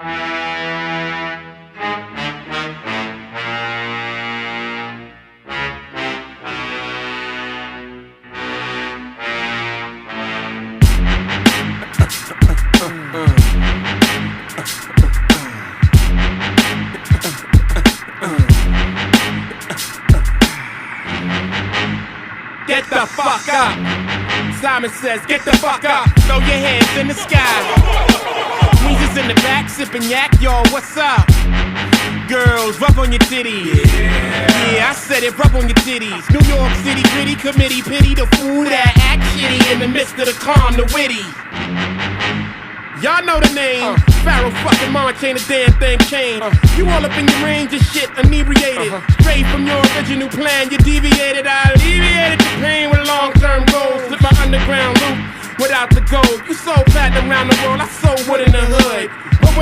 Get the fuck up. Simon says, get the fuck up. Throw your hands in the sky. Weezer's in the back, sipping yak, y'all, what's up? Girls, rub on your titties. Yeah, I said it, rub on your titties. New York City, gritty committee, pity the fool that act shitty in the midst of the calm, the witty. Y'all know the name. Pharaoh fucking March ain't a damn thing changed. You all up in your range of shit, inebriated. Straight from your original plan, you deviated. I alleviated the pain with long-term goals. Slip my underground loop without the gold. You sold platinum around the world, I sold wood in the hood.